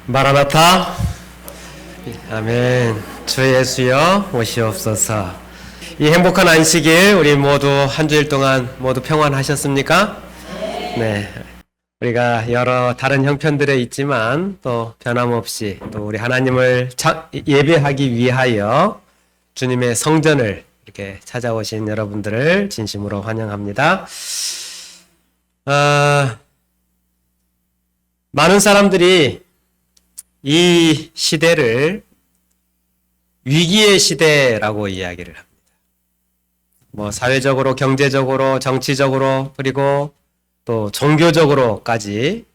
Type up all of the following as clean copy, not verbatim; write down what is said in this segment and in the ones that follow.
마라나타. 아멘. 주 예수여 오시옵소서. 이 행복한 안식일 우리 모두 한 주일 동안 모두 평안하셨습니까? 네. 우리가 여러 다른 형편들에 있지만 또 변함없이 또 우리 하나님을 예배하기 위하여 주님의 성전을 이렇게 찾아오신 여러분들을 진심으로 환영합니다. 많은 사람들이 이 시대를 위기의 시대라고 이야기를 합니다. 사회적으로, 경제적으로, 정치적으로, 그리고 또 종교적으로까지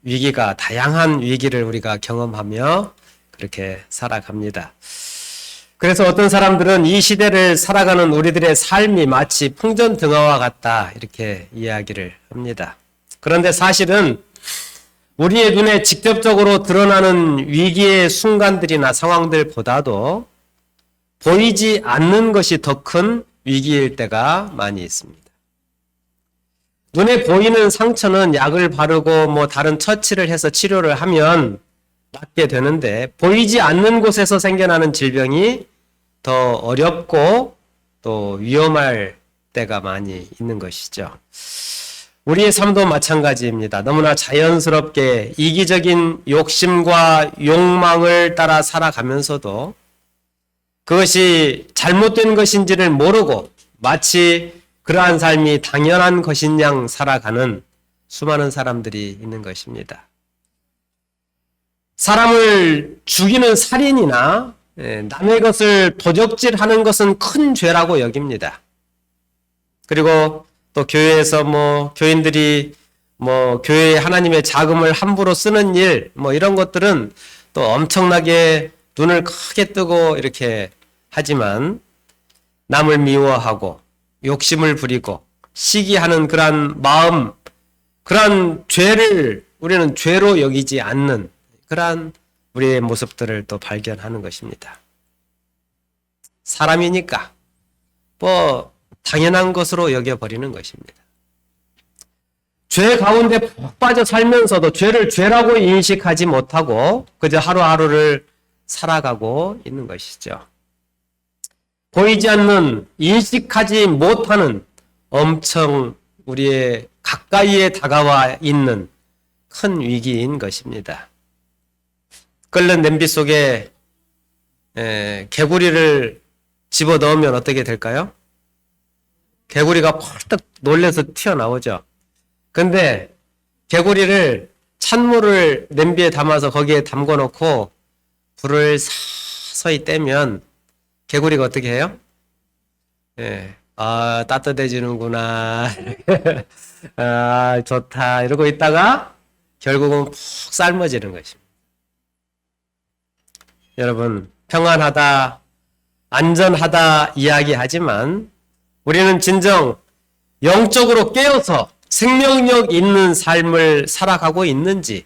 위기가, 다양한 위기를 우리가 경험하며 그렇게 살아갑니다. 그래서 어떤 사람들은 이 시대를 살아가는 우리들의 삶이 마치 풍전등화와 같다, 이렇게 이야기를 합니다. 그런데 사실은 우리의 눈에 직접적으로 드러나는 위기의 순간들이나 상황들보다도 보이지 않는 것이 더 큰 위기일 때가 많이 있습니다. 눈에 보이는 상처는 약을 바르고 다른 처치를 해서 치료를 하면 낫게 되는데, 보이지 않는 곳에서 생겨나는 질병이 더 어렵고 또 위험할 때가 많이 있는 것이죠. 우리의 삶도 마찬가지입니다. 너무나 자연스럽게 이기적인 욕심과 욕망을 따라 살아가면서도 그것이 잘못된 것인지를 모르고 마치 그러한 삶이 당연한 것인 양 살아가는 수많은 사람들이 있는 것입니다. 사람을 죽이는 살인이나 남의 것을 도적질하는 것은 큰 죄라고 여깁니다. 그리고 또 교회에서 교인들이 교회에 하나님의 자금을 함부로 쓰는 일, 이런 것들은 또 엄청나게 눈을 크게 뜨고 이렇게 하지만, 남을 미워하고 욕심을 부리고 시기하는 그러한 마음, 그러한 죄를 우리는 죄로 여기지 않는 그러한 우리의 모습들을 또 발견하는 것입니다. 사람이니까 당연한 것으로 여겨버리는 것입니다. 죄 가운데 푹 빠져 살면서도 죄를 죄라고 인식하지 못하고 그저 하루하루를 살아가고 있는 것이죠. 보이지 않는, 인식하지 못하는 엄청 우리의 가까이에 다가와 있는 큰 위기인 것입니다. 끓는 냄비 속에 개구리를 집어넣으면 어떻게 될까요? 개구리가 펄떡 놀래서 튀어나오죠. 근데 개구리를 찬물을 냄비에 담아서 거기에 담궈 놓고 불을 서서히 떼면 개구리가 어떻게 해요? 따뜻해지는구나. 좋다. 이러고 있다가 결국은 푹 삶아지는 것입니다. 여러분, 평안하다, 안전하다 이야기하지만 우리는 진정 영적으로 깨어서 생명력 있는 삶을 살아가고 있는지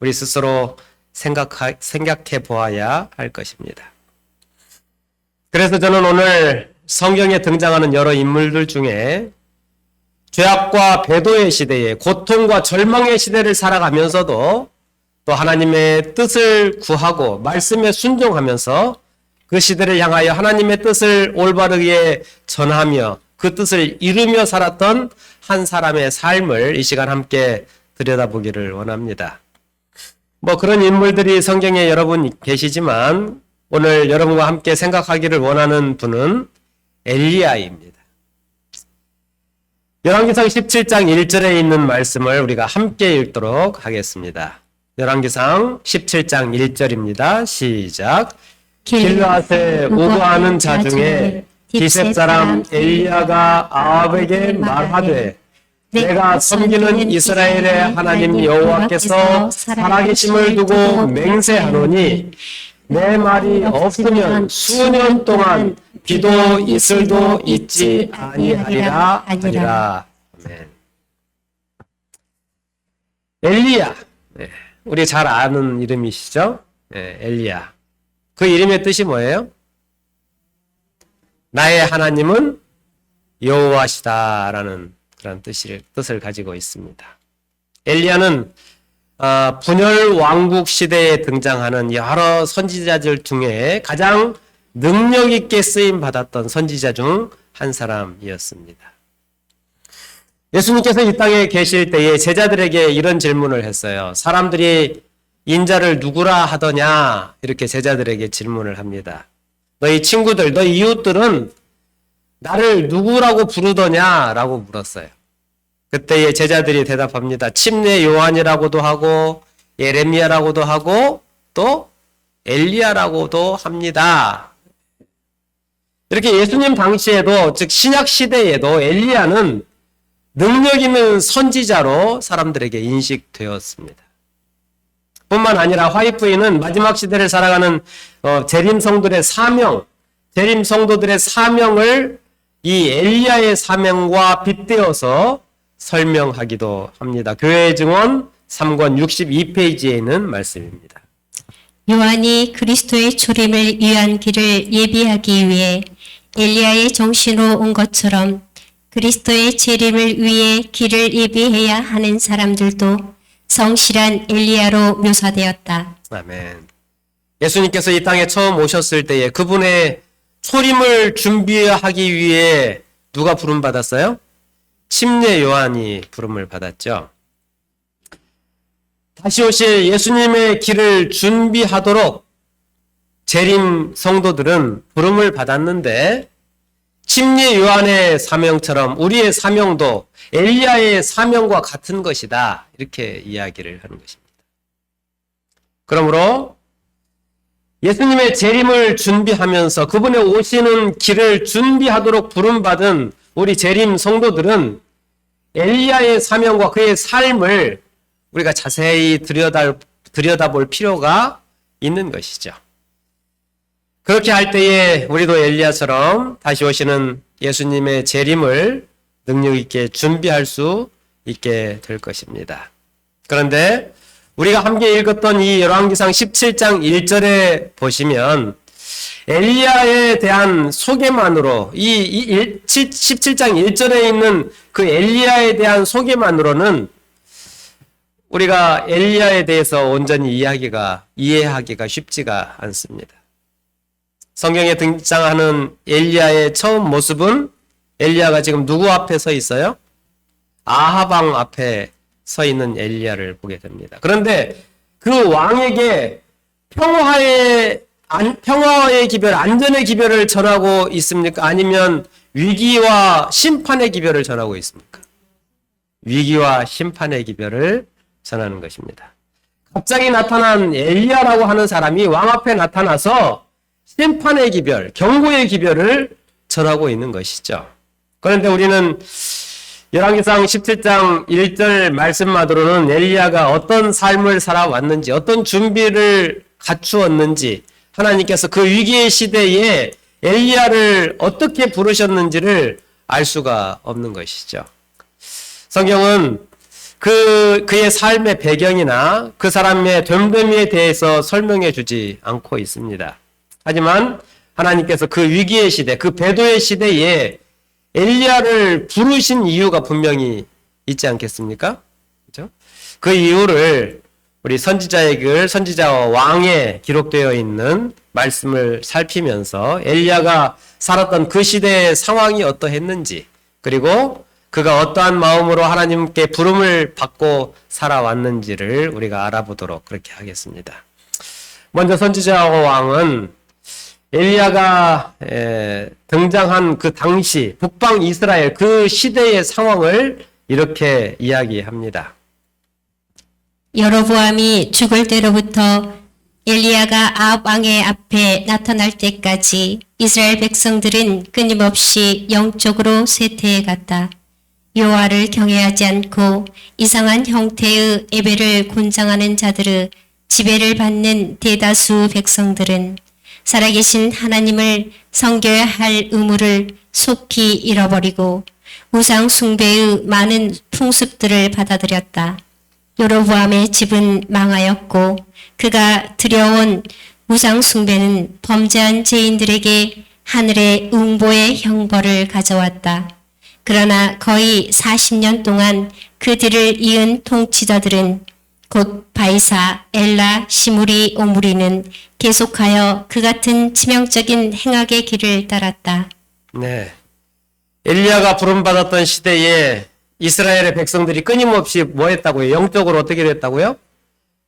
우리 스스로 생각해 보아야 할 것입니다. 그래서 저는 오늘 성경에 등장하는 여러 인물들 중에 죄악과 배도의 시대에, 고통과 절망의 시대를 살아가면서도 또 하나님의 뜻을 구하고 말씀에 순종하면서 그 시대를 향하여 하나님의 뜻을 올바르게 전하며 그 뜻을 이루며 살았던 한 사람의 삶을 이 시간 함께 들여다보기를 원합니다. 그런 인물들이 성경에 여러분 계시지만 오늘 여러분과 함께 생각하기를 원하는 분은 엘리야입니다. 열왕기상 17장 1절에 있는 말씀을 우리가 함께 읽도록 하겠습니다. 열왕기상 17장 1절입니다. 시작. 길르앗에 우거하는 자 중에 디셉 사람 엘리야가 아합에게 말하되, 내가 섬기는 이스라엘의 하나님 여호와께서 살아계심을 두고 맹세하노니 내 말이 없으면 수년 동안 비도 이슬도 있지 아니하리라 하니라. 아멘. 엘리야, 우리 잘 아는 이름이시죠? 엘리야. 그 이름의 뜻이 뭐예요? 나의 하나님은 여호와시다라는 그런 뜻을 가지고 있습니다. 엘리야는 분열 왕국 시대에 등장하는 여러 선지자들 중에 가장 능력 있게 쓰임 받았던 선지자 중 한 사람이었습니다. 예수님께서 이 땅에 계실 때에 제자들에게 이런 질문을 했어요. 사람들이 인자를 누구라 하더냐? 이렇게 제자들에게 질문을 합니다. 너희 친구들, 너희 이웃들은 나를 누구라고 부르더냐? 라고 물었어요. 그때의 제자들이 대답합니다. 침례 요한이라고도 하고 예레미야라고도 하고 또 엘리야라고도 합니다. 이렇게 예수님 당시에도, 즉 신약 시대에도 엘리야는 능력 있는 선지자로 사람들에게 인식되었습니다. 뿐만 아니라 화이트인은 마지막 시대를 살아가는 재림 성도들의 사명을 이 엘리야의 사명과 빗대어서 설명하기도 합니다. 교회의 증언 3권 62페이지에 있는 말씀입니다. 요한이 그리스도의 초림을 위한 길을 예비하기 위해 엘리야의 정신으로 온 것처럼 그리스도의 재림을 위해 길을 예비해야 하는 사람들도 성실한 엘리야로 묘사되었다. 아멘. 예수님께서 이 땅에 처음 오셨을 때에 그분의 초림을 준비하기 위해 누가 부름받았어요? 침례 요한이 부름을 받았죠. 다시 오실 예수님의 길을 준비하도록 재림 성도들은 부름을 받았는데 침례 요한의 사명처럼 우리의 사명도 엘리야의 사명과 같은 것이다. 이렇게 이야기를 하는 것입니다. 그러므로 예수님의 재림을 준비하면서 그분의 오시는 길을 준비하도록 부름받은 우리 재림 성도들은 엘리야의 사명과 그의 삶을 우리가 자세히 들여다볼 필요가 있는 것이죠. 그렇게 할 때에 우리도 엘리야처럼 다시 오시는 예수님의 재림을 능력 있게 준비할 수 있게 될 것입니다. 그런데 우리가 함께 읽었던 이 열왕기상 17장 1절에 보시면 엘리야에 대한 소개만으로 이 17장 1절에 있는 그 엘리야에 대한 소개만으로는 우리가 엘리야에 대해서 온전히 이해하기가 쉽지가 않습니다. 성경에 등장하는 엘리야의 처음 모습은 엘리야가 지금 누구 앞에 서 있어요? 아하방 앞에 서 있는 엘리야를 보게 됩니다. 그런데 그 왕에게 평화의 기별, 안전의 기별을 전하고 있습니까? 아니면 위기와 심판의 기별을 전하고 있습니까? 위기와 심판의 기별을 전하는 것입니다. 갑자기 나타난 엘리야라고 하는 사람이 왕 앞에 나타나서 심판의 기별, 경고의 기별을 전하고 있는 것이죠. 그런데 우리는 열왕기상 17장 1절 말씀만으로는 엘리야가 어떤 삶을 살아왔는지, 어떤 준비를 갖추었는지, 하나님께서 그 위기의 시대에 엘리야를 어떻게 부르셨는지를 알 수가 없는 것이죠. 성경은 그의 삶의 배경이나 그 사람의 됨됨이에 대해서 설명해 주지 않고 있습니다. 하지만 하나님께서 그 위기의 시대, 그 배도의 시대에 엘리야를 부르신 이유가 분명히 있지 않겠습니까? 그렇죠? 그 이유를 우리 선지자의 글, 선지자와 왕에 기록되어 있는 말씀을 살피면서 엘리야가 살았던 그 시대의 상황이 어떠했는지, 그리고 그가 어떠한 마음으로 하나님께 부름을 받고 살아왔는지를 우리가 알아보도록 그렇게 하겠습니다. 먼저 선지자와 왕은 엘리야가 등장한 그 당시 북방 이스라엘 그 시대의 상황을 이렇게 이야기합니다. 여로보암이 죽을 때로부터 엘리야가 아합 왕의 앞에 나타날 때까지 이스라엘 백성들은 끊임없이 영적으로 쇠퇴해 갔다. 여호와를 경외하지 않고 이상한 형태의 예배를 곤장하는 자들의 지배를 받는 대다수 백성들은 살아계신 하나님을 섬겨야 할 의무를 속히 잃어버리고 우상 숭배의 많은 풍습들을 받아들였다. 여로보암의 집은 망하였고 그가 들여온 우상 숭배는 범죄한 죄인들에게 하늘의 응보의 형벌을 가져왔다. 그러나 거의 40년 동안 그들을 이은 통치자들은 곧 바이사, 엘라, 시무리, 오므리는 계속하여 그 같은 치명적인 행악의 길을 따랐다. 네. 엘리야가 부름받았던 시대에 이스라엘의 백성들이 끊임없이 뭐 했다고요? 영적으로 어떻게 됐다고요?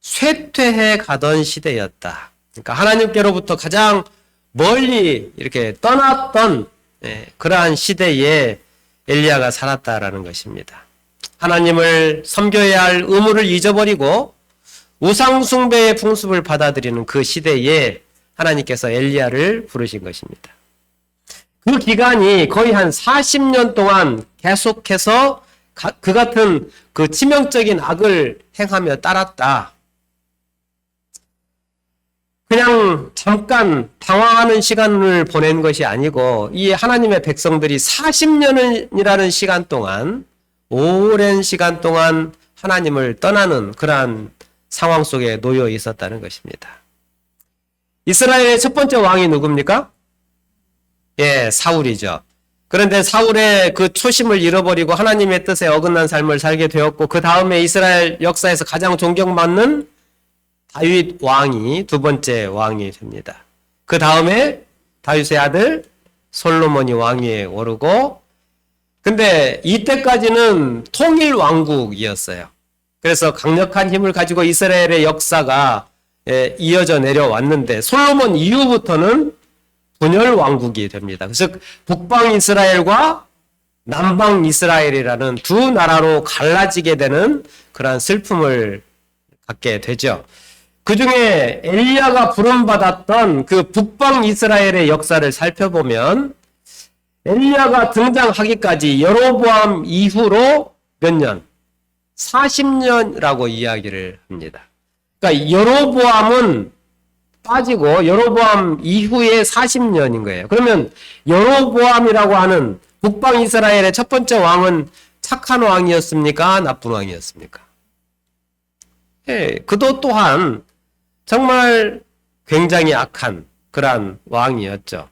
쇠퇴해 가던 시대였다. 그러니까 하나님께로부터 가장 멀리 이렇게 떠났던 그러한 시대에 엘리야가 살았다라는 것입니다. 하나님을 섬겨야 할 의무를 잊어버리고 우상 숭배의 풍습을 받아들이는 그 시대에 하나님께서 엘리야를 부르신 것입니다. 그 기간이 거의 한 40년 동안 계속해서 그 같은 그 치명적인 악을 행하며 따랐다. 그냥 잠깐 당황하는 시간을 보낸 것이 아니고 이 하나님의 백성들이 40년이라는 시간 동안 오랜 시간 동안 하나님을 떠나는 그러한 상황 속에 놓여 있었다는 것입니다. 이스라엘의 첫 번째 왕이 누굽니까? 예, 사울이죠. 그런데 사울의 그 초심을 잃어버리고 하나님의 뜻에 어긋난 삶을 살게 되었고 그 다음에 이스라엘 역사에서 가장 존경받는 다윗 왕이 두 번째 왕이 됩니다. 그 다음에 다윗의 아들 솔로몬이 왕위에 오르고 근데 이때까지는 통일 왕국이었어요. 그래서 강력한 힘을 가지고 이스라엘의 역사가 이어져 내려왔는데 솔로몬 이후부터는 분열 왕국이 됩니다. 즉 북방 이스라엘과 남방 이스라엘이라는 두 나라로 갈라지게 되는 그러한 슬픔을 갖게 되죠. 그 중에 엘리야가 부름받았던 그 북방 이스라엘의 역사를 살펴보면 엘리야가 등장하기까지 여로보암 이후로 몇 년? 40년이라고 이야기를 합니다. 그러니까 여로보암은 빠지고 여로보암 이후에 40년인 거예요. 그러면 여로보암이라고 하는 북방 이스라엘의 첫 번째 왕은 착한 왕이었습니까? 나쁜 왕이었습니까? 예, 그도 또한 정말 굉장히 악한 그러한 왕이었죠.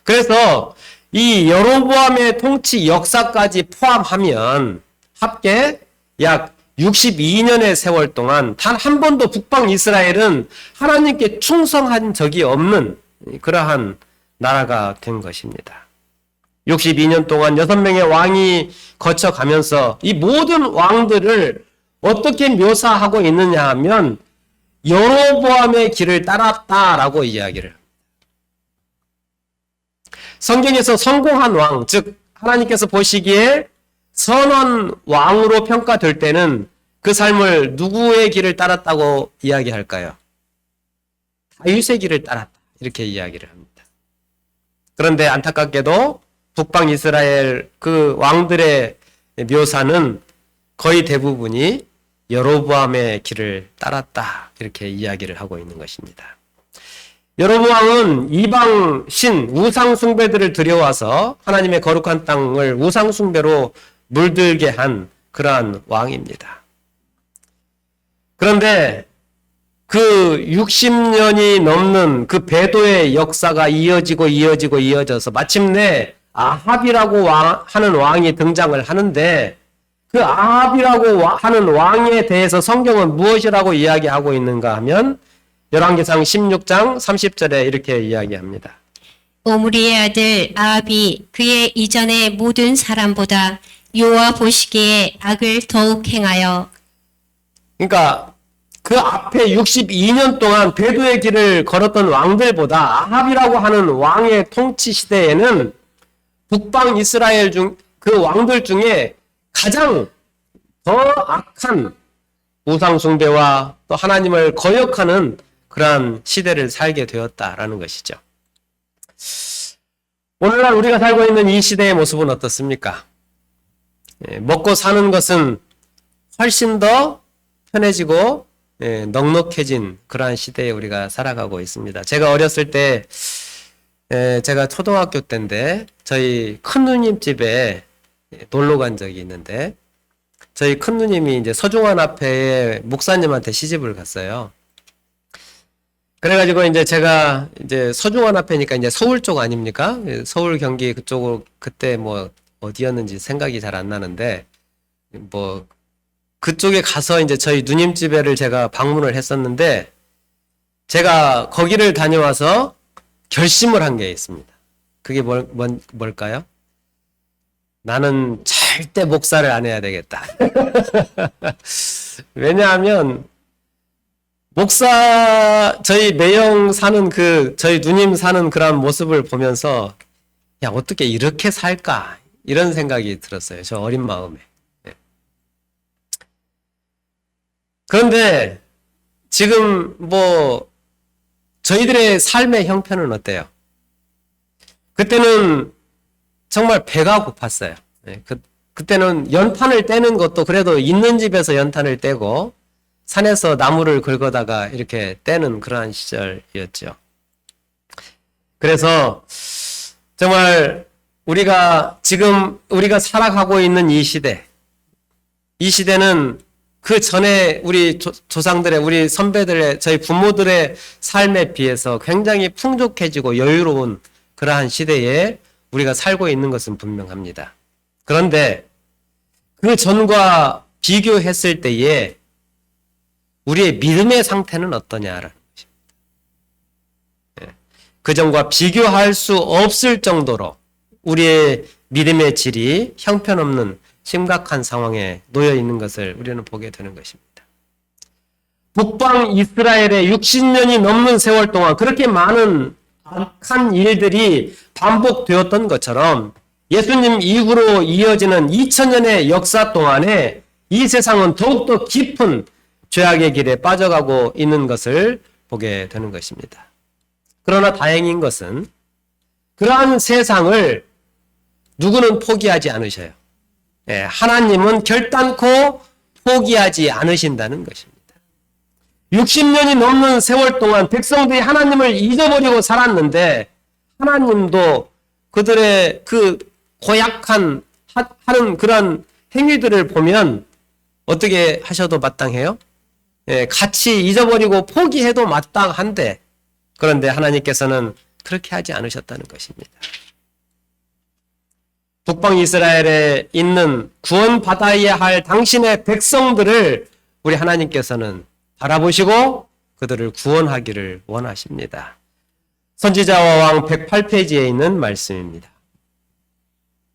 그래서 이 여로보암의 통치 역사까지 포함하면 합계 약 62년의 세월 동안 단 한 번도 북방 이스라엘은 하나님께 충성한 적이 없는 그러한 나라가 된 것입니다. 62년 동안 6명의 왕이 거쳐가면서 이 모든 왕들을 어떻게 묘사하고 있느냐 하면 여로보암의 길을 따랐다라고 이야기를 합니다. 성경에서 성공한 왕, 즉 하나님께서 보시기에 선한 왕으로 평가될 때는 그 삶을 누구의 길을 따랐다고 이야기할까요? 다윗의 길을 따랐다. 이렇게 이야기를 합니다. 그런데 안타깝게도 북방 이스라엘 그 왕들의 묘사는 거의 대부분이 여로보암의 길을 따랐다. 이렇게 이야기를 하고 있는 것입니다. 여로보암은 이방 신 우상 숭배들을 들여와서 하나님의 거룩한 땅을 우상 숭배로 물들게 한 그러한 왕입니다. 그런데 그 60년이 넘는 그 배도의 역사가 이어져서 마침내 아합이라고 하는 왕이 등장을 하는데 그 아합이라고 하는 왕에 대해서 성경은 무엇이라고 이야기하고 있는가 하면 열왕기상 16장 30절에 이렇게 이야기합니다. 오므리의 아들 아합이 그의 이전의 모든 사람보다 여호와 보시기에 악을 더욱 행하여 그러니까 그 앞에 62년 동안 배도의 길을 걸었던 왕들보다 아합이라고 하는 왕의 통치 시대에는 북방 이스라엘 그 왕들 중에 가장 더 악한 우상 숭배와 또 하나님을 거역하는 그러한 시대를 살게 되었다라는 것이죠. 오늘날 우리가 살고 있는 이 시대의 모습은 어떻습니까? 먹고 사는 것은 훨씬 더 편해지고 넉넉해진 그러한 시대에 우리가 살아가고 있습니다. 제가 어렸을 때 제가 초등학교 때인데 저희 큰누님 집에 놀러 간 적이 있는데 저희 큰누님이 이제 서중환 앞에 목사님한테 시집을 갔어요. 그래가지고 이제 제가 이제 서중환 앞에니까 이제 서울 쪽 아닙니까? 서울 경기 그쪽으로 그때 뭐 어디였는지 생각이 잘 안 나는데 뭐 그쪽에 가서 이제 저희 누님 집에를 제가 방문을 했었는데 제가 거기를 다녀와서 결심을 한 게 있습니다. 그게 뭘까요? 나는 절대 목사를 안 해야 되겠다. 왜냐하면 목사 저희 매형 사는 저희 누님 사는 그런 모습을 보면서 야 어떻게 이렇게 살까 이런 생각이 들었어요. 저 어린 마음에. 그런데 지금 저희들의 삶의 형편은 어때요? 그때는 정말 배가 고팠어요. 그때는 연탄을 떼는 것도 그래도 있는 집에서 연탄을 떼고 산에서 나무를 긁어다가 이렇게 떼는 그러한 시절이었죠. 그래서 정말 지금 우리가 살아가고 있는 이 시대는 그 전에 우리 조상들의, 우리 선배들의, 저희 부모들의 삶에 비해서 굉장히 풍족해지고 여유로운 그러한 시대에 우리가 살고 있는 것은 분명합니다. 그런데 그 전과 비교했을 때에 우리의 믿음의 상태는 어떠냐라는 것입니다. 그 전과 비교할 수 없을 정도로 우리의 믿음의 질이 형편없는 심각한 상황에 놓여 있는 것을 우리는 보게 되는 것입니다. 북방 이스라엘의 60년이 넘는 세월 동안 그렇게 많은 악한 일들이 반복되었던 것처럼 예수님 이후로 이어지는 2000년의 역사 동안에 이 세상은 더욱더 깊은 죄악의 길에 빠져가고 있는 것을 보게 되는 것입니다. 그러나 다행인 것은 그러한 세상을 누구는 포기하지 않으셔요. 하나님은 결단코 포기하지 않으신다는 것입니다. 60년이 넘는 세월 동안 백성들이 하나님을 잊어버리고 살았는데 하나님도 그들의 그 고약한 하는 그런 행위들을 보면 어떻게 하셔도 마땅해요? 같이 잊어버리고 포기해도 마땅한데 그런데 하나님께서는 그렇게 하지 않으셨다는 것입니다. 북방 이스라엘에 있는 구원받아야 할 당신의 백성들을 우리 하나님께서는 바라보시고 그들을 구원하기를 원하십니다. 선지자와 왕 108페이지에 있는 말씀입니다.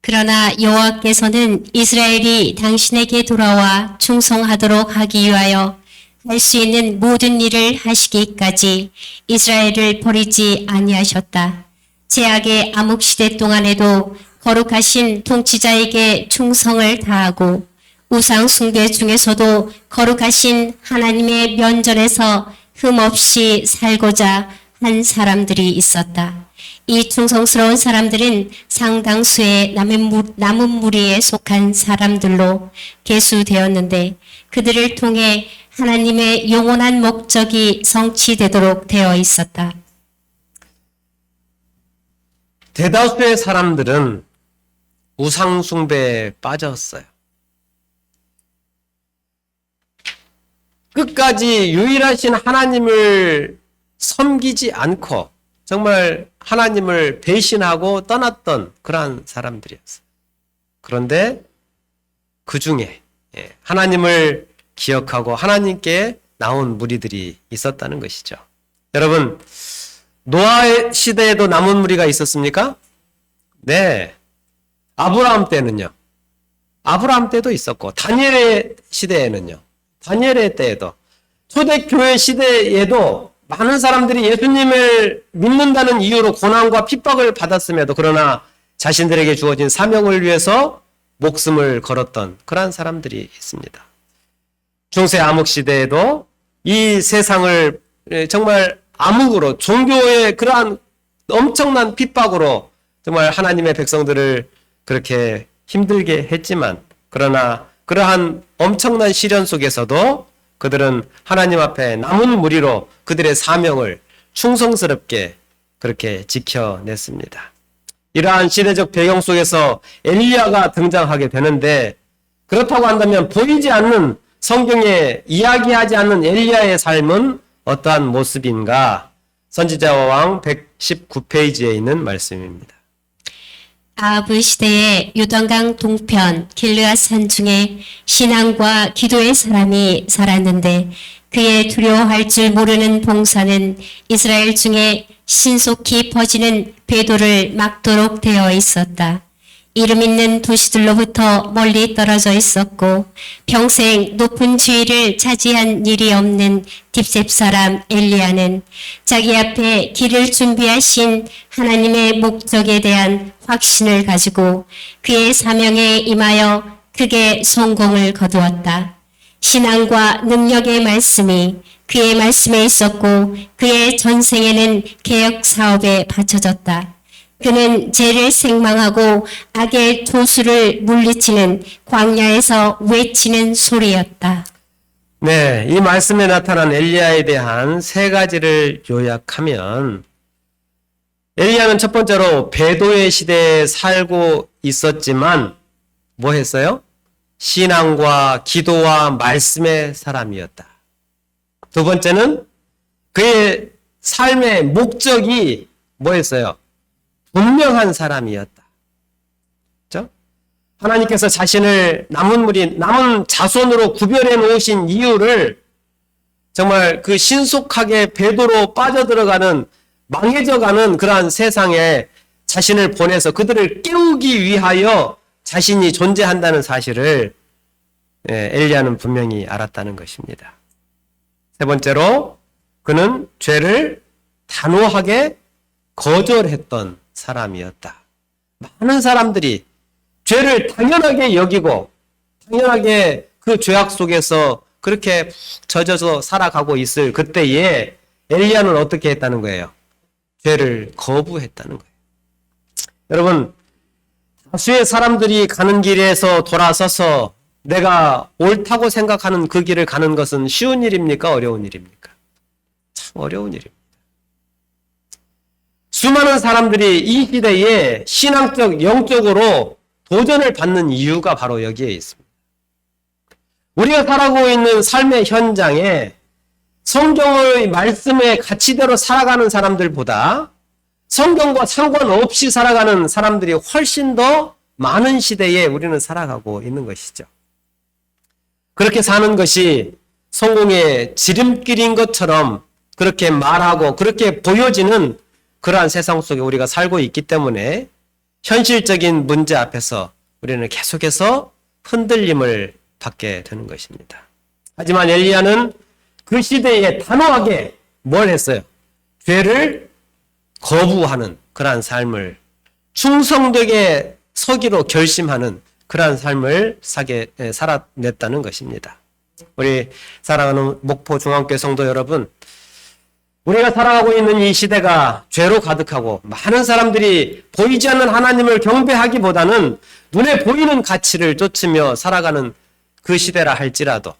그러나 여호와께서는 이스라엘이 당신에게 돌아와 충성하도록 하기 위하여 할 수 있는 모든 일을 하시기까지 이스라엘을 버리지 아니하셨다. 제약의 암흑시대 동안에도 거룩하신 통치자에게 충성을 다하고 우상 숭배 중에서도 거룩하신 하나님의 면전에서 흠없이 살고자 한 사람들이 있었다. 이 충성스러운 사람들은 상당수의 남은 무리에 속한 사람들로 계수되었는데 그들을 통해 하나님의 영원한 목적이 성취되도록 되어 있었다. 대다수의 사람들은 우상숭배에 빠졌어요. 끝까지 유일하신 하나님을 섬기지 않고 정말 하나님을 배신하고 떠났던 그러한 사람들이었어요. 그런데 그 중에 하나님을 기억하고 하나님께 나온 무리들이 있었다는 것이죠. 여러분, 노아의 시대에도 남은 무리가 있었습니까? 네. 아브라함 때는요. 아브라함 때도 있었고 다니엘의 시대에는요. 다니엘의 때에도 초대교회 시대에도 많은 사람들이 예수님을 믿는다는 이유로 고난과 핍박을 받았음에도 그러나 자신들에게 주어진 사명을 위해서 목숨을 걸었던 그러한 사람들이 있습니다. 중세 암흑 시대에도 이 세상을 정말 암흑으로 종교의 그러한 엄청난 핍박으로 정말 하나님의 백성들을 그렇게 힘들게 했지만 그러나 그러한 엄청난 시련 속에서도 그들은 하나님 앞에 남은 무리로 그들의 사명을 충성스럽게 그렇게 지켜냈습니다. 이러한 시대적 배경 속에서 엘리야가 등장하게 되는데 그렇다고 한다면 보이지 않는 성경에 이야기하지 않는 엘리야의 삶은 어떠한 모습인가? 선지자와 왕 119페이지에 있는 말씀입니다. 아합 시대에 요단강 동편 길르앗산 중에 신앙과 기도의 사람이 살았는데 그의 두려워할 줄 모르는 봉사는 이스라엘 중에 신속히 퍼지는 배도를 막도록 되어 있었다. 이름 있는 도시들로부터 멀리 떨어져 있었고 평생 높은 지위를 차지한 일이 없는 딥셉 사람 엘리야는 자기 앞에 길을 준비하신 하나님의 목적에 대한 확신을 가지고 그의 사명에 임하여 크게 성공을 거두었다. 신앙과 능력의 말씀이 그의 말씀에 있었고 그의 전생에는 개혁 사업에 바쳐졌다. 그는 죄를 생망하고 악의 조수를 물리치는 광야에서 외치는 소리였다. 네, 이 말씀에 나타난 엘리야에 대한 세 가지를 요약하면 엘리야는 첫 번째로 배도의 시대에 살고 있었지만 뭐 했어요? 신앙과 기도와 말씀의 사람이었다. 두 번째는 그의 삶의 목적이 뭐였어요? 분명한 사람이었다. 그렇죠? 하나님께서 자신을 남은 자손으로 구별해 놓으신 이유를 정말 그 신속하게 배도로 빠져들어가는 망해져가는 그러한 세상에 자신을 보내서 그들을 깨우기 위하여 자신이 존재한다는 사실을 엘리야는 분명히 알았다는 것입니다. 세 번째로 그는 죄를 단호하게 거절했던 사람이었다. 많은 사람들이 죄를 당연하게 여기고 당연하게 그 죄악 속에서 그렇게 젖어서 살아가고 있을 그때에 엘리야는 어떻게 했다는 거예요? 죄를 거부했다는 거예요. 여러분, 다수의 사람들이 가는 길에서 돌아서서 내가 옳다고 생각하는 그 길을 가는 것은 쉬운 일입니까? 어려운 일입니까? 참 어려운 일입니다. 수많은 사람들이 이 시대에 신앙적, 영적으로 도전을 받는 이유가 바로 여기에 있습니다. 우리가 살아가고 있는 삶의 현장에 성경의 말씀의 가치대로 살아가는 사람들보다 성경과 상관없이 살아가는 사람들이 훨씬 더 많은 시대에 우리는 살아가고 있는 것이죠. 그렇게 사는 것이 성공의 지름길인 것처럼 그렇게 말하고 그렇게 보여지는 그러한 세상 속에 우리가 살고 있기 때문에 현실적인 문제 앞에서 우리는 계속해서 흔들림을 받게 되는 것입니다. 하지만 엘리야는 그 시대에 단호하게 뭘 했어요? 죄를 거부하는 그러한 삶을 충성되게 서기로 결심하는 그러한 삶을 살아냈다는 것입니다. 우리 사랑하는 목포 중앙교회 성도 여러분, 우리가 살아가고 있는 이 시대가 죄로 가득하고 많은 사람들이 보이지 않는 하나님을 경배하기보다는 눈에 보이는 가치를 쫓으며 살아가는 그 시대라 할지라도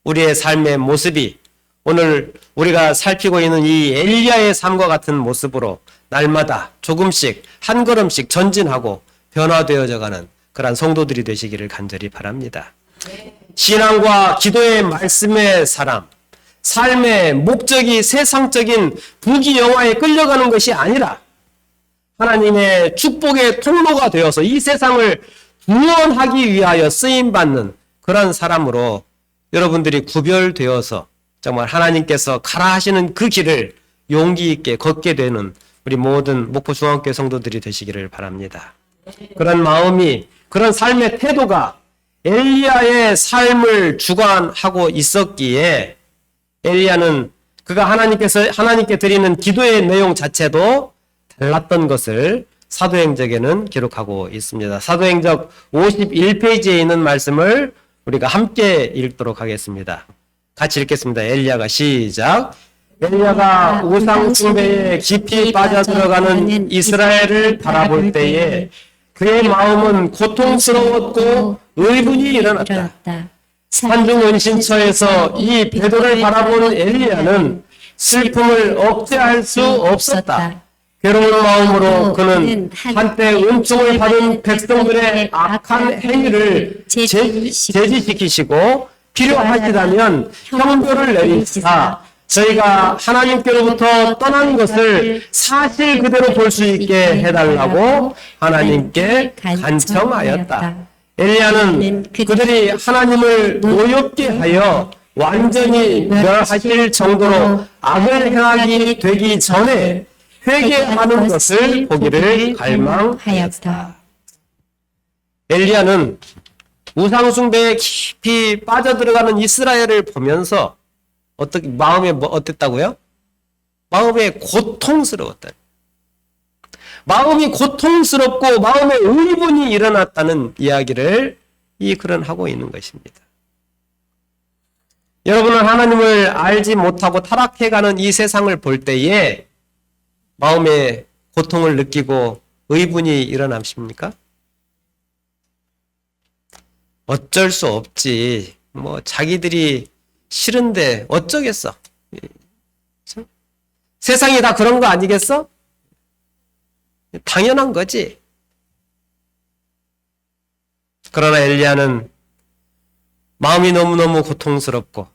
우리의 삶의 모습이 오늘 우리가 살피고 있는 이 엘리야의 삶과 같은 모습으로 날마다 조금씩 한 걸음씩 전진하고 변화되어져 가는 그러한 성도들이 되시기를 간절히 바랍니다. 신앙과 기도의 말씀의 사람, 삶의 목적이 세상적인 부귀영화에 끌려가는 것이 아니라 하나님의 축복의 통로가 되어서 이 세상을 구원하기 위하여 쓰임받는 그런 사람으로 여러분들이 구별되어서 정말 하나님께서 가라 하시는 그 길을 용기 있게 걷게 되는 우리 모든 목포 중앙교회 성도들이 되시기를 바랍니다. 그런 마음이, 그런 삶의 태도가 엘리야의 삶을 주관하고 있었기에 엘리야는 그가 하나님께 드리는 기도의 내용 자체도 달랐던 것을 사도행적에는 기록하고 있습니다. 사도행적 51페이지에 있는 말씀을 우리가 함께 읽도록 하겠습니다. 같이 읽겠습니다. 엘리야가 시작. 엘리야가 우상 숭배에 깊이 빠져들어가는 이스라엘을 바라볼 때에 그의 마음은 고통스러웠고 의분이 일어났다. 산중 은신처에서 이 베드로를 바라보는 엘리야는 슬픔을 억제할 수 없었다. 괴로운 마음으로 그는 한때 은총을 받은 백성들의 악한 행위를 제지시키시고 필요하시다면 형벌을 내리사 저희가 하나님께로부터 떠난 것을 사실 그대로 볼 수 있게 해달라고 하나님께 간청하였다. 엘리야는 그들이 하나님을 노엽게 하여 완전히 멸하실 정도로 악을 행하기 되기 전에 회개하는 것을 보기를 갈망하였다. 엘리야는 우상숭배에 깊이 빠져들어가는 이스라엘을 보면서 어떻게 마음에 어땠다고요? 마음에 고통스러웠다. 마음이 고통스럽고 마음에 의문이 일어났다는 이야기를 이 글은 하고 있는 것입니다. 여러분은 하나님을 알지 못하고 타락해가는 이 세상을 볼 때에 마음에 고통을 느끼고 의문이 일어나십니까? 어쩔 수 없지. 자기들이 싫은데 어쩌겠어. 세상이 다 그런 거 아니겠어? 당연한 거지. 그러나 엘리야는 마음이 너무너무 고통스럽고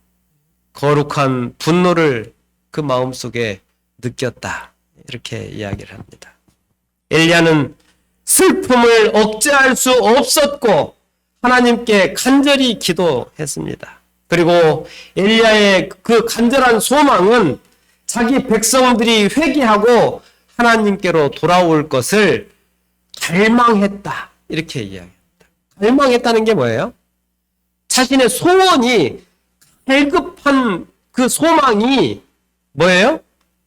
거룩한 분노를 그 마음속에 느꼈다. 이렇게 이야기를 합니다. 엘리야는 슬픔을 억제할 수 없었고 하나님께 간절히 기도했습니다. 그리고 엘리야의 그 간절한 소망은 자기 백성들이 회개하고 하나님께로 돌아올 것을 갈망했다. 이렇게 이야기합니다. 갈망했다는 게 뭐예요? 자신의 소원이 갈급한 그 소망이 뭐예요?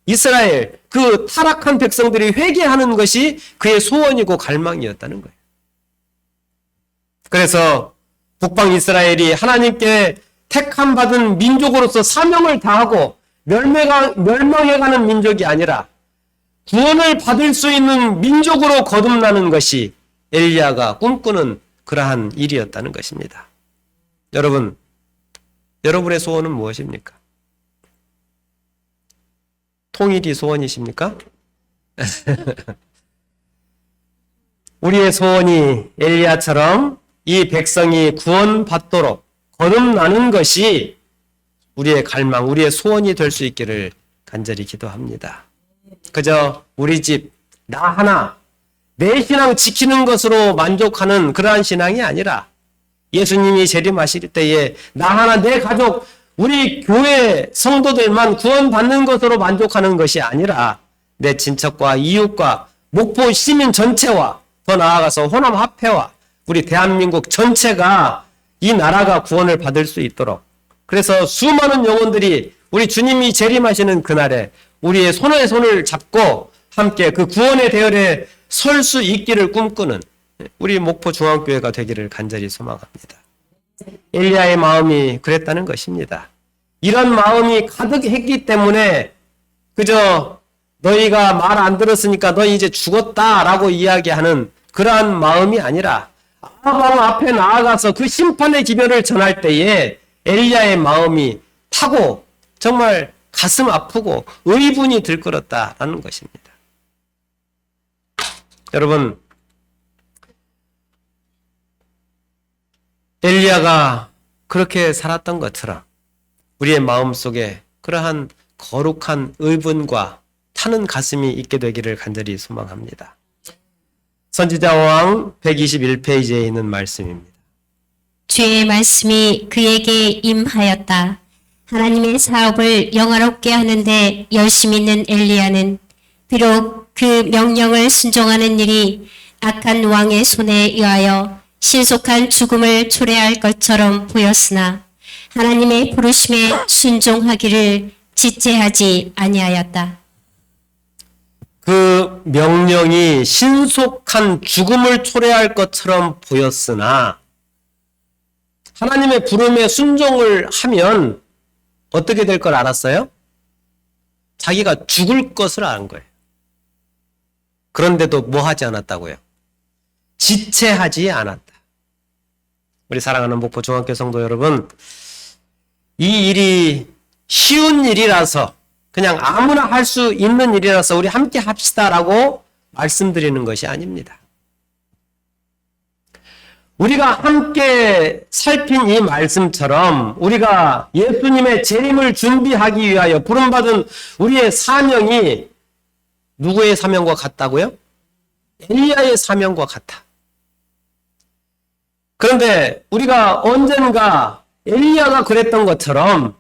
이스라엘 그 타락한 백성들이 회개하는 것이 그의 소원이고 갈망이었다는 거예요. 그래서 북방 이스라엘이 하나님께 택함 받은 민족으로서 사명을 다하고 멸망해가는 민족이 아니라 구원을 받을 수 있는 민족으로 거듭나는 것이 엘리야가 꿈꾸는 그러한 일이었다는 것입니다. 여러분, 여러분의 소원은 무엇입니까? 통일이 소원이십니까? 우리의 소원이 엘리야처럼 이 백성이 구원받도록 거듭나는 것이 우리의 갈망, 우리의 소원이 될 수 있기를 간절히 기도합니다. 그저 우리 집, 나 하나, 내 신앙 지키는 것으로 만족하는 그러한 신앙이 아니라 예수님이 재림하실 때에 나 하나, 내 가족, 우리 교회 성도들만 구원받는 것으로 만족하는 것이 아니라 내 친척과 이웃과 목포 시민 전체와 더 나아가서 호남 합회와 우리 대한민국 전체가 이 나라가 구원을 받을 수 있도록 그래서 수많은 영혼들이 우리 주님이 재림하시는 그날에 우리의 손에 손을 잡고 함께 그 구원의 대열에 설 수 있기를 꿈꾸는 우리 목포 중앙교회가 되기를 간절히 소망합니다. 엘리야의 마음이 그랬다는 것입니다. 이런 마음이 가득했기 때문에 그저 너희가 말 안 들었으니까 너희 이제 죽었다라고 이야기하는 그러한 마음이 아니라 아방 앞에 나아가서 그 심판의 기별을 전할 때에 엘리야의 마음이 타고 정말 가슴 아프고 의분이 들끓었다라는 것입니다. 여러분, 엘리야가 그렇게 살았던 것처럼 우리의 마음속에 그러한 거룩한 의분과 타는 가슴이 있게 되기를 간절히 소망합니다. 선지자왕 121페이지에 있는 말씀입니다. 주의 말씀이 그에게 임하였다. 하나님의 사업을 영화롭게 하는데 열심 있는 엘리야는 비록 그 명령을 순종하는 일이 악한 왕의 손에 의하여 신속한 죽음을 초래할 것처럼 보였으나 하나님의 부르심에 순종하기를 지체하지 아니하였다. 그 명령이 신속한 죽음을 초래할 것처럼 보였으나 하나님의 부름에 순종을 하면 어떻게 될 걸 알았어요? 자기가 죽을 것을 아는 거예요. 그런데도 뭐 하지 않았다고요? 지체하지 않았다. 우리 사랑하는 목포 중학교 성도 여러분, 이 일이 쉬운 일이라서 그냥 아무나 할 수 있는 일이라서 우리 함께 합시다라고 말씀드리는 것이 아닙니다. 우리가 함께 살핀 이 말씀처럼 우리가 예수님의 재림을 준비하기 위하여 부름받은 우리의 사명이 누구의 사명과 같다고요? 엘리야의 사명과 같아. 그런데 우리가 언젠가 엘리야가 그랬던 것처럼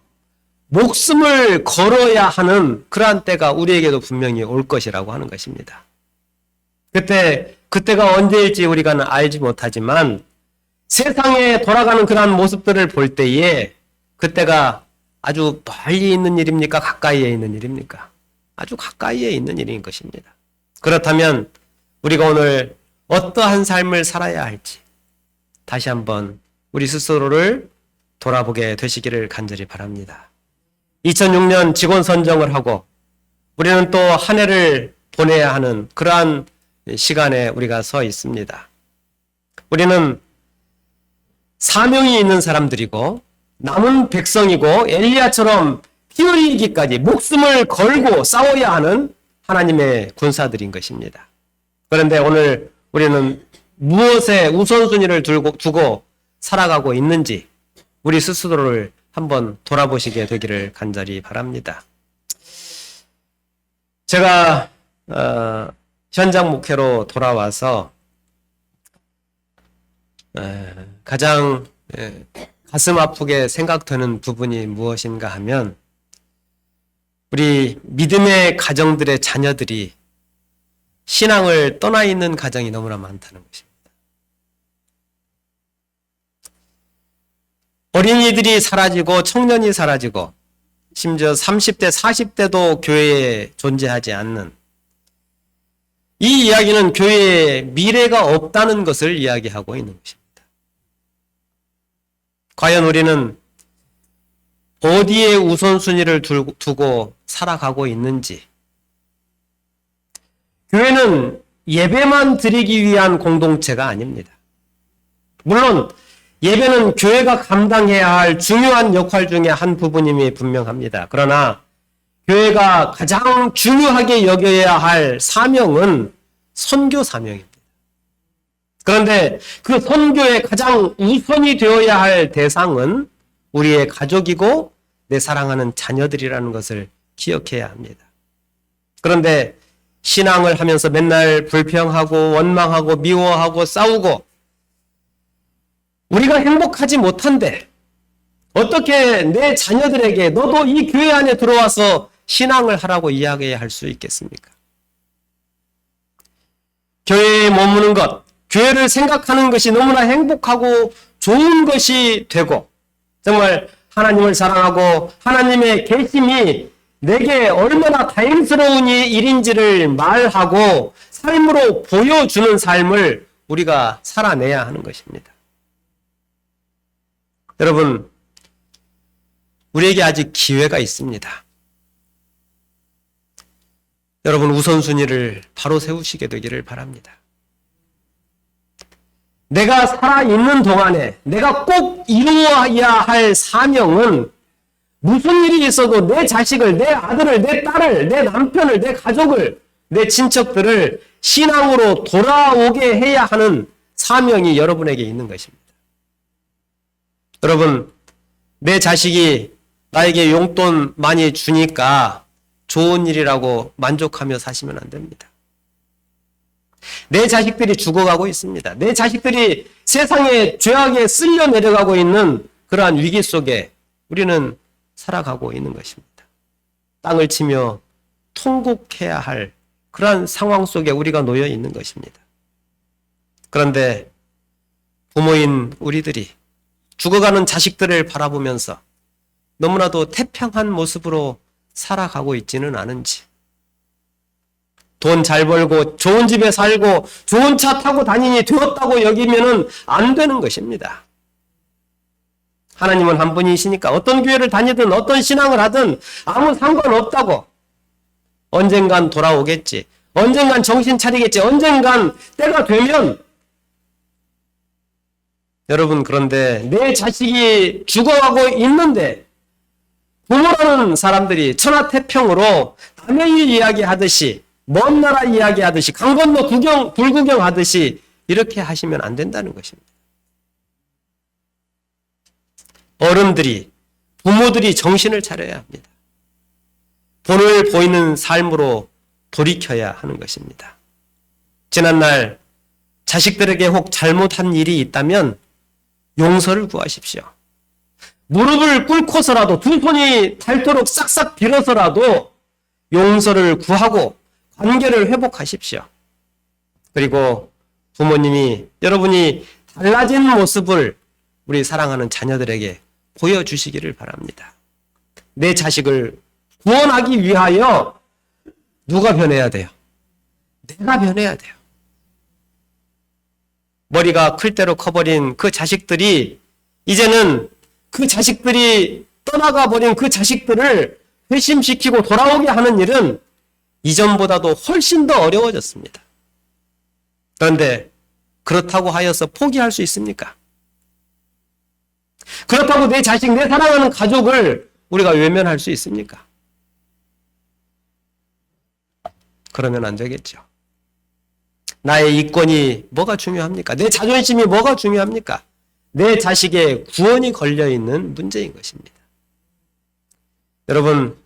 목숨을 걸어야 하는 그러한 때가 우리에게도 분명히 올 것이라고 하는 것입니다. 그때가 언제일지 우리가 알지 못하지만 세상에 돌아가는 그러한 모습들을 볼 때에 그때가 아주 멀리 있는 일입니까? 가까이에 있는 일입니까? 아주 가까이에 있는 일인 것입니다. 그렇다면 우리가 오늘 어떠한 삶을 살아야 할지 다시 한번 우리 스스로를 돌아보게 되시기를 간절히 바랍니다. 2006년 직원 선정을 하고 우리는 또 한 해를 보내야 하는 그러한 시간에 우리가 서 있습니다. 우리는 사명이 있는 사람들이고 남은 백성이고 엘리야처럼 피 흘리기까지 목숨을 걸고 싸워야 하는 하나님의 군사들인 것입니다. 그런데 오늘 우리는 무엇에 우선순위를 두고 살아가고 있는지 우리 스스로를 한번 돌아보시게 되기를 간절히 바랍니다. 제가 현장 목회로 돌아와서 가장 가슴 아프게 생각되는 부분이 무엇인가 하면 우리 믿음의 가정들의 자녀들이 신앙을 떠나 있는 가정이 너무나 많다는 것입니다. 어린이들이 사라지고 청년이 사라지고 심지어 30대, 40대도 교회에 존재하지 않는 이 이야기는 교회에 미래가 없다는 것을 이야기하고 있는 것입니다. 과연 우리는 어디에 우선순위를 두고 살아가고 있는지. 교회는 예배만 드리기 위한 공동체가 아닙니다. 물론 예배는 교회가 감당해야 할 중요한 역할 중에 한 부분임이 분명합니다. 그러나 교회가 가장 중요하게 여겨야 할 사명은 선교 사명입니다. 그런데 그 선교의 가장 우선이 되어야 할 대상은 우리의 가족이고 내 사랑하는 자녀들이라는 것을 기억해야 합니다. 그런데 신앙을 하면서 맨날 불평하고 원망하고 미워하고 싸우고 우리가 행복하지 못한데 어떻게 내 자녀들에게 너도 이 교회 안에 들어와서 신앙을 하라고 이야기할 수 있겠습니까? 교회에 머무는 것, 교회를 생각하는 것이 너무나 행복하고 좋은 것이 되고 정말 하나님을 사랑하고 하나님의 계심이 내게 얼마나 다행스러운 일인지를 말하고 삶으로 보여주는 삶을 우리가 살아내야 하는 것입니다. 여러분, 우리에게 아직 기회가 있습니다. 여러분, 우선순위를 바로 세우시게 되기를 바랍니다. 내가 살아있는 동안에 내가 꼭 이루어야 할 사명은 무슨 일이 있어도 내 자식을, 내 아들을, 내 딸을, 내 남편을, 내 가족을, 내 친척들을 신앙으로 돌아오게 해야 하는 사명이 여러분에게 있는 것입니다. 여러분, 내 자식이 나에게 용돈 많이 주니까 좋은 일이라고 만족하며 사시면 안 됩니다. 내 자식들이 죽어가고 있습니다. 내 자식들이 세상에 죄악에 쓸려 내려가고 있는 그러한 위기 속에 우리는 살아가고 있는 것입니다. 땅을 치며 통곡해야 할 그러한 상황 속에 우리가 놓여 있는 것입니다. 그런데 부모인 우리들이 죽어가는 자식들을 바라보면서 너무나도 태평한 모습으로 살아가고 있지는 않은지, 돈 잘 벌고 좋은 집에 살고 좋은 차 타고 다니니 되었다고 여기면은 안 되는 것입니다. 하나님은 한 분이시니까 어떤 교회를 다니든 어떤 신앙을 하든 아무 상관없다고, 언젠간 돌아오겠지, 언젠간 정신 차리겠지, 언젠간 때가 되면. 여러분, 그런데 내 자식이 죽어가고 있는데 부모라는 사람들이 천하태평으로 남의 일 이야기하듯이, 먼 나라 이야기하듯이, 강 건너 불구경하듯이 이렇게 하시면 안 된다는 것입니다. 어른들이, 부모들이 정신을 차려야 합니다. 본을 보이는 삶으로 돌이켜야 하는 것입니다. 지난날 자식들에게 혹 잘못한 일이 있다면 용서를 구하십시오. 무릎을 꿇고서라도 두 손이 닳도록 싹싹 빌어서라도 용서를 구하고 관계를 회복하십시오. 그리고 부모님이 여러분이 달라진 모습을 우리 사랑하는 자녀들에게 보여주시기를 바랍니다. 내 자식을 구원하기 위하여 누가 변해야 돼요? 내가 변해야 돼요. 머리가 클 대로 커버린 그 자식들이 이제는 그 자식들이 떠나가 버린 그 자식들을 회심시키고 돌아오게 하는 일은 이전보다도 훨씬 더 어려워졌습니다. 그런데 그렇다고 하여서 포기할 수 있습니까? 그렇다고 내 자식, 내 사랑하는 가족을 우리가 외면할 수 있습니까? 그러면 안 되겠죠. 나의 이권이 뭐가 중요합니까? 내 자존심이 뭐가 중요합니까? 내 자식의 구원이 걸려있는 문제인 것입니다. 여러분,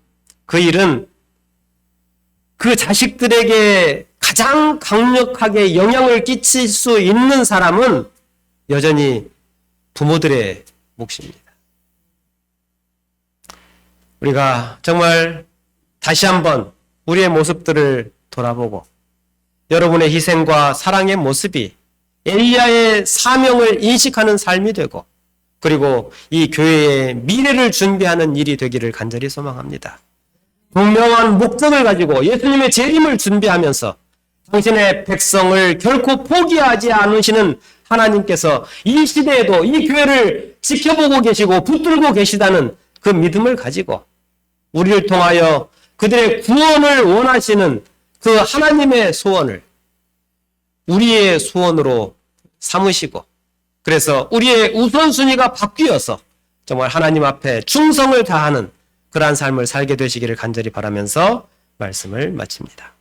그 일은 그 자식들에게 가장 강력하게 영향을 끼칠 수 있는 사람은 여전히 부모들의 몫입니다. 우리가 정말 다시 한번 우리의 모습들을 돌아보고 여러분의 희생과 사랑의 모습이 엘리야의 사명을 인식하는 삶이 되고 그리고 이 교회의 미래를 준비하는 일이 되기를 간절히 소망합니다. 분명한 목적을 가지고 예수님의 재림을 준비하면서 당신의 백성을 결코 포기하지 않으시는 하나님께서 이 시대에도 이 교회를 지켜보고 계시고 붙들고 계시다는 그 믿음을 가지고 우리를 통하여 그들의 구원을 원하시는 그 하나님의 소원을 우리의 소원으로 삼으시고 그래서 우리의 우선순위가 바뀌어서 정말 하나님 앞에 충성을 다하는 그러한 삶을 살게 되시기를 간절히 바라면서 말씀을 마칩니다.